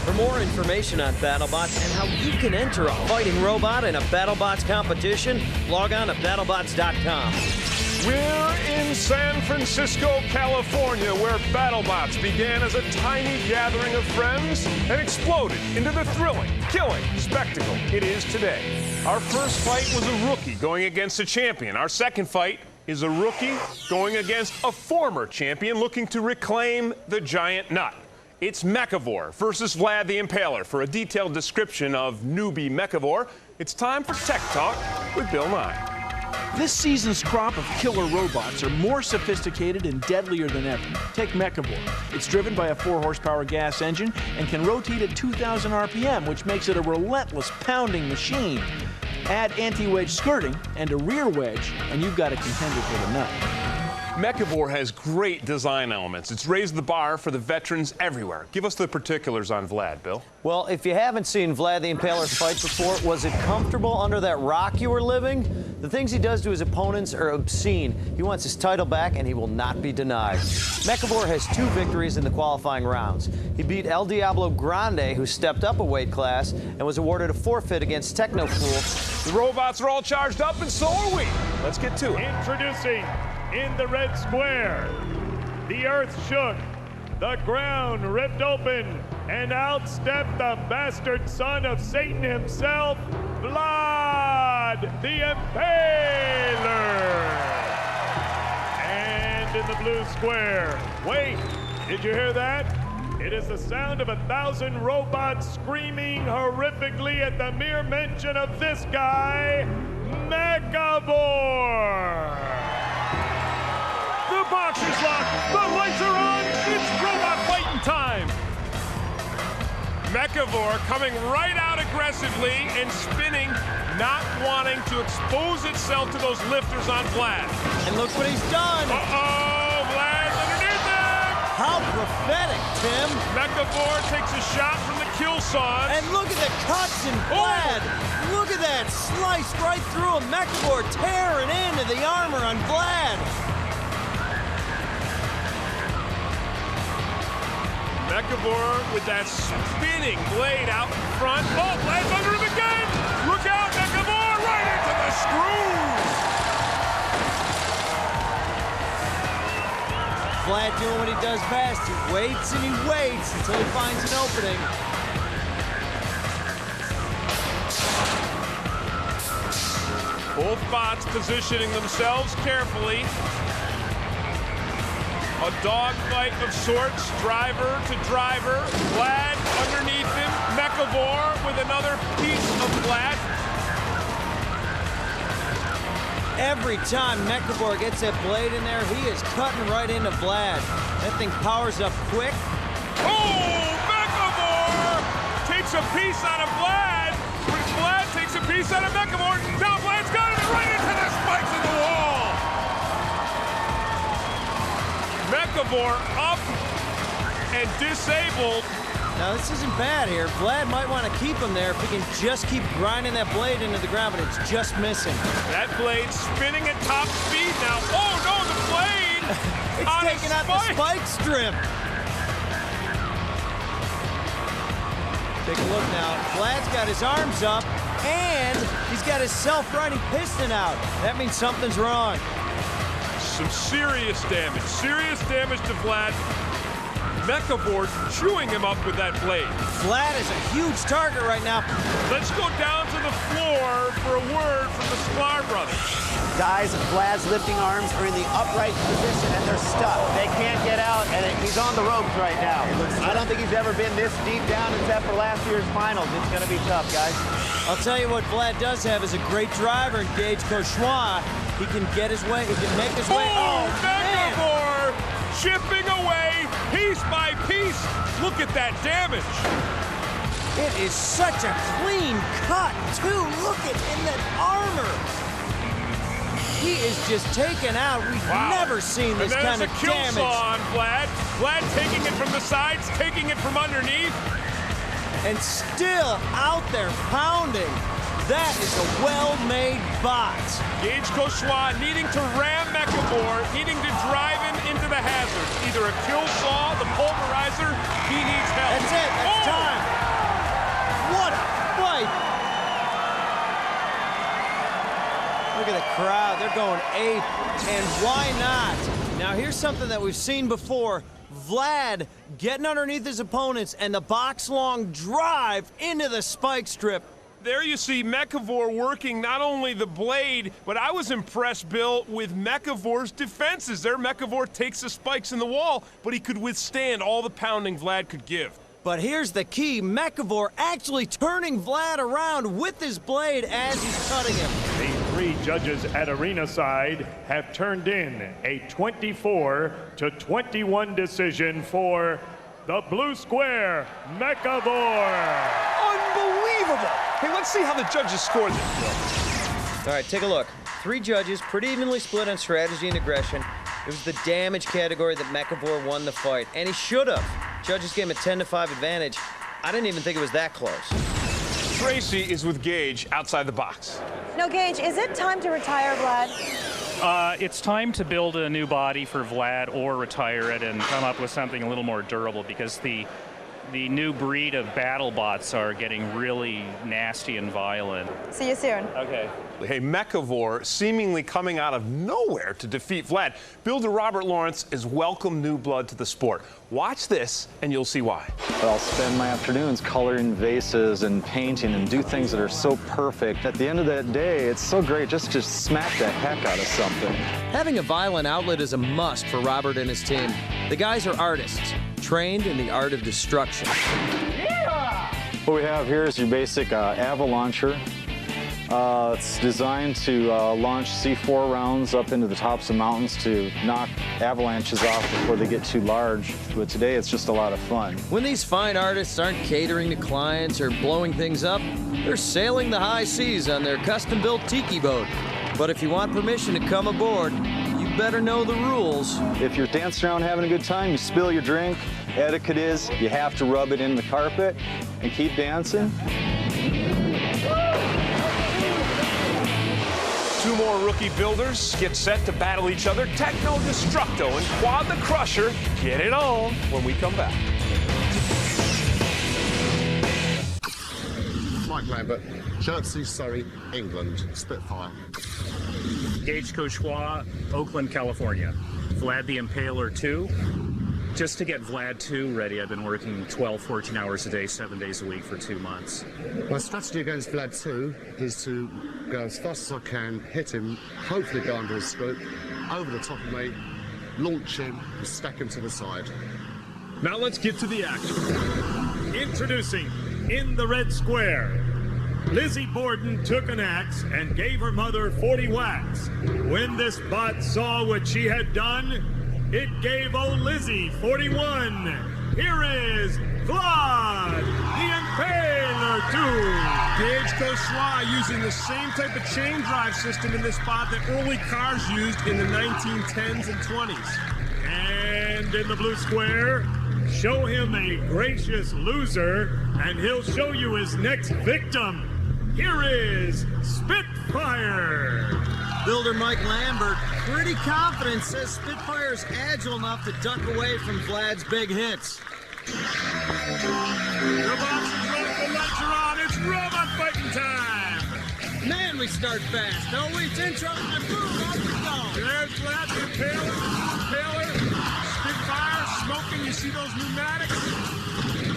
For more information on BattleBots and how you can enter a fighting robot in a BattleBots competition, log on to BattleBots.com. We're in San Francisco, California, where BattleBots began as a tiny gathering of friends and exploded into the thrilling, killing spectacle it is today. Our first fight was a rookie going against a champion. Our second fight is a rookie going against a former champion looking to reclaim the giant nut. It's Mechavore versus Vlad the Impaler. For a detailed description of newbie Mechavore, it's time for Tech Talk with Bill Nye. This season's crop of killer robots are more sophisticated and deadlier than ever. Take Mechavore. It's driven by a 4-horsepower gas engine and can rotate at 2,000 RPM, which makes it a relentless pounding machine. Add anti-wedge skirting and a rear wedge, and you've got a contender for the nut. Mechavore has great design elements. It's raised the bar for the veterans everywhere. Give us the particulars on Vlad, Bill. Well, if you haven't seen Vlad the Impaler fight before, was it comfortable under that rock you were living? The things he does to his opponents are obscene. He wants his title back, and he will not be denied. Mechavore has 2 victories in the qualifying rounds. He beat El Diablo Grande, who stepped up a weight class, and was awarded a forfeit against Technofool. The robots are all charged up, and so are we. Let's get to it. Introducing, in the red square, the earth shook, the ground ripped open, and out stepped the bastard son of Satan himself, Vlad the Impaler. And in the blue square, wait, did you hear that? It is the sound of 1,000 robots screaming horrifically at the mere mention of this guy, Mechavore. The box is locked, the lights are on, it's robot fighting time. Mechavore coming right out aggressively and spinning, not wanting to expose itself to those lifters on Vlad. And look what he's done. Uh-oh, Vlad's underneath him. How prophetic, Tim. Mechavore takes a shot from the kill saw. And look at the cuts in Vlad. Look at that, sliced right through him. Mechavore tearing into the armor on Vlad. Mechavore with that spinning blade out in front. Oh, Vlad's under him again! Look out, Mechavore, right into the screws! Vlad doing what he does best. He waits and he waits until he finds an opening. Both bots positioning themselves carefully. A dogfight of sorts, driver to driver. Vlad underneath him. Mechavore with another piece of Vlad. Every time Mechavore gets that blade in there, he is cutting right into Vlad. That thing powers up quick. Oh, Mechavore takes a piece out of Vlad. When Vlad takes a piece out of Mechavore, now Vlad's got it right into the spikes in the wall. Mechavore up and disabled. Now this isn't bad here. Vlad might want to keep him there if he can just keep grinding that blade into the ground, but it's just missing. That blade spinning at top speed now. Oh no, the blade! It's taking out the spike strip. Take a look now. Vlad's got his arms up, and he's got his self-riding piston out. That means something's wrong. Some serious damage to Vlad. Mechavore chewing him up with that blade. Vlad is a huge target right now. Let's go down to the floor for a word from the Sklar brothers. Guys, Vlad's lifting arms are in the upright position and they're stuck. They can't get out, and he's on the ropes right now. I don't think he's ever been this deep down except for last year's finals. It's going to be tough, guys. I'll tell you what Vlad does have is a great driver in Gage Cauchois. He can get his way, he can make his way. Oh, Mechavore chipping away piece by piece. Look at that damage. It is such a clean cut, too. Look at in that armor. He is just taken out. We've never seen this kind of damage. And there's a kill saw on Vlad. Vlad taking it from the sides, taking it from underneath. And still out there pounding. That is a well-made bot. Gage Cauchois needing to ram Mechavore, needing to drive him into the hazards. Either a kill saw, the pulverizer, he needs help. That's it. That's time. going ape, and why not? Now, here's something that we've seen before. Vlad getting underneath his opponents and the box-long drive into the spike strip. There you see Mechivore working not only the blade, but I was impressed, Bill, with Mechivore's defenses. There, Mechivore takes the spikes in the wall, but he could withstand all the pounding Vlad could give. But here's the key. Mechivore actually turning Vlad around with his blade as he's cutting him. The three judges at arena side have turned in a 24-21 decision for the blue square, Mechivore. Unbelievable! Hey, let's see how the judges scored this, Bill. All right, take a look. Three judges, pretty evenly split on strategy and aggression. It was the damage category that Mechivore won the fight, and he should have. Judges gave him a 10-5 advantage. I didn't even think it was that close. Tracy is with Gage outside the box. No, Gage, is it time to retire, Vlad? It's time to build a new body for Vlad or retire it and come up with something a little more durable, because the new breed of BattleBots are getting really nasty and violent. See you soon. Okay. Hey, Mechivore seemingly coming out of nowhere to defeat Vlad. Builder Robert Lawrence has welcomed new blood to the sport. Watch this, and you'll see why. I'll spend my afternoons coloring vases and painting and do things that are so perfect. At the end of that day, it's so great just to smack the heck out of something. Having a violent outlet is a must for Robert and his team. The guys are artists, trained in the art of destruction. What we have here is your basic avalauncher. It's designed to launch C4 rounds up into the tops of mountains to knock avalanches off before they get too large. But today it's just a lot of fun. When these fine artists aren't catering to clients or blowing things up, they're sailing the high seas on their custom-built tiki boat. But if you want permission to come aboard, you better know the rules. If you're dancing around having a good time, you spill your drink. Etiquette is you have to rub it in the carpet and keep dancing. Two more rookie builders get set to battle each other. Techno Destructo and Quad the Crusher get it on when we come back. Mike Lambert, Chertsey, Surrey, England, Spitfire. Gage Cauchois, Oakland, California. Vlad the Impaler 2. Just to get Vlad 2 ready, I've been working 12, 14 hours a day, 7 days a week for 2 months. My strategy against Vlad 2 is to go as fast as I can, hit him, hopefully go under his scoop, over the top of me, launch him, and stack him to the side. Now let's get to the action. Introducing, in the red square, Lizzie Borden took an axe and gave her mother 40 whacks. When this bot saw what she had done, it gave old Lizzie 41. Here is Vlad, the Impaler 2. Gage Cauchois using the same type of chain drive system in this spot that early cars used in the 1910s and 20s. And in the blue square, show him a gracious loser, and he'll show you his next victim. Here is Spitfire. Builder Mike Lambert, pretty confident, says Spitfire's agile enough to duck away from Vlad's big hits. Robots and Radical lights are on. It's robot fighting time. Man, we start fast. No, it's intro and boom, off we go. There's Vlad the Impaler. Spitfire smoking. You see those pneumatics?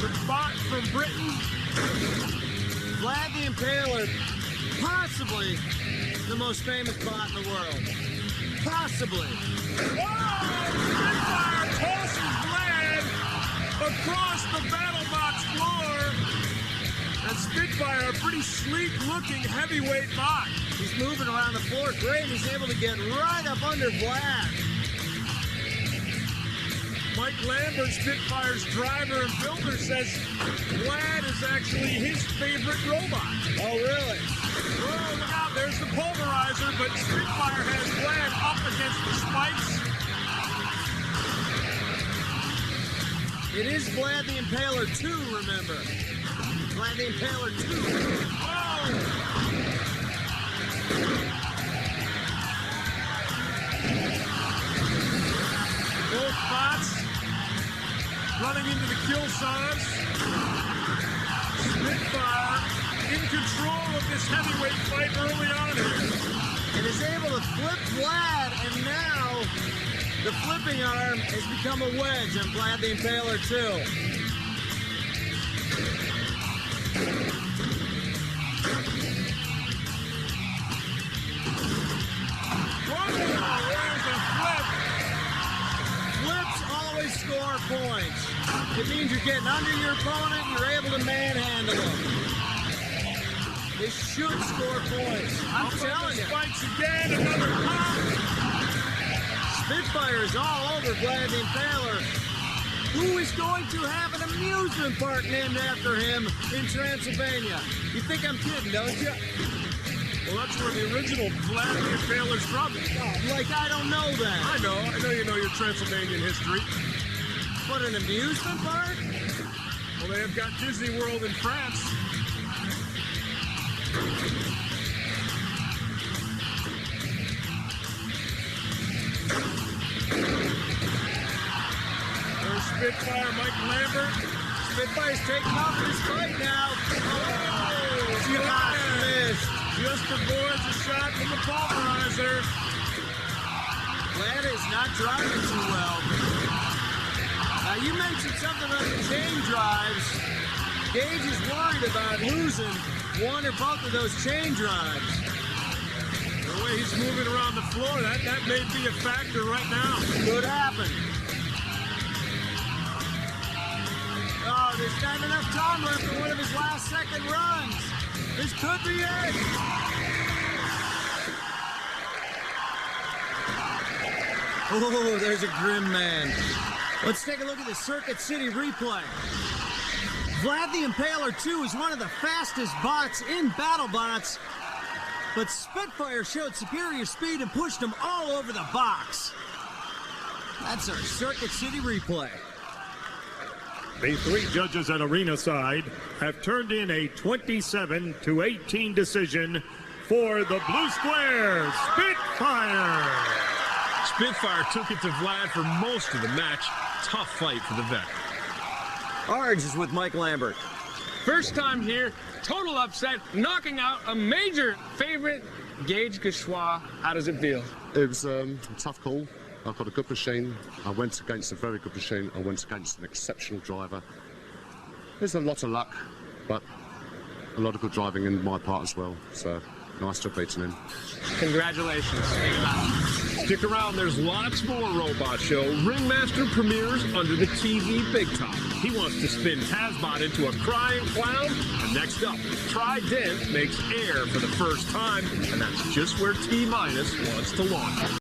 The bot from Britain. Vlad the Impaler, possibly the most famous bot in the world. Possibly. Whoa! Spitfire tosses Vlad across the BattleBots floor. And Spitfire, a pretty sleek-looking heavyweight bot. He's moving around the floor great. He's able to get right up under Vlad. Mike Lambert, Spitfire's driver and builder, says Vlad is actually his favorite robot. Oh, really? Oh, look out, there's the pulverizer, but Spitfire has Vlad up against the spikes. It is Vlad the Impaler 2, remember. Vlad the Impaler 2. Whoa! Both bots running into the kill saws. Spitfire in control of this heavyweight fight early on here. and is able to flip Vlad, and now the flipping arm has become a wedge on Vlad the Impaler 2. Score points. It means you're getting under your opponent and you're able to manhandle them. They should score points. I'm telling you. Spikes again, another pop. Spitfire is all over Vlad the Impaler, who is going to have an amusement park named after him in Transylvania. You think I'm kidding, don't you? Well, that's where the original Vlad the Impaler's from. Oh, like I don't know that. I know you know your Transylvanian history. What, an amusement park? Well, they have got Disney World in France. There's Spitfire, Mike Lambert. Spitfire's taking off his fight now. Oh, just missed. Just avoids a shot from the pulverizer. Vlad is not driving too well. Now, you mentioned something about the chain drives. Gage is worried about losing one or both of those chain drives. The way he's moving around the floor, that may be a factor right now. Could happen. Oh, there's not enough time left for one of his last second runs. This could be it. Oh, there's a grim man. Let's take a look at the Circuit City replay. Vlad the Impaler 2 is one of the fastest bots in BattleBots, but Spitfire showed superior speed and pushed him all over the box. That's our Circuit City replay. The three judges at Arena Side have turned in a 27-18 decision for the blue square, Spitfire. Spitfire took it to Vlad for most of the match. Tough fight for the vet. Orange is with Mike Lambert. First time here, total upset, knocking out a major favorite, Gage Gashua. How does it feel? It was a tough call. I've got a good machine. I went against a very good machine. I went against an exceptional driver. There's a lot of luck, but a lot of good driving in my part as well. So nice to have beaten him. Congratulations. Stick around, there's lots more Robot Show. Ringmaster premieres under the TV Big Top. He wants to spin Hazbot into a crying clown. And next up, Trident makes air for the first time, and that's just where T-Minus wants to launch.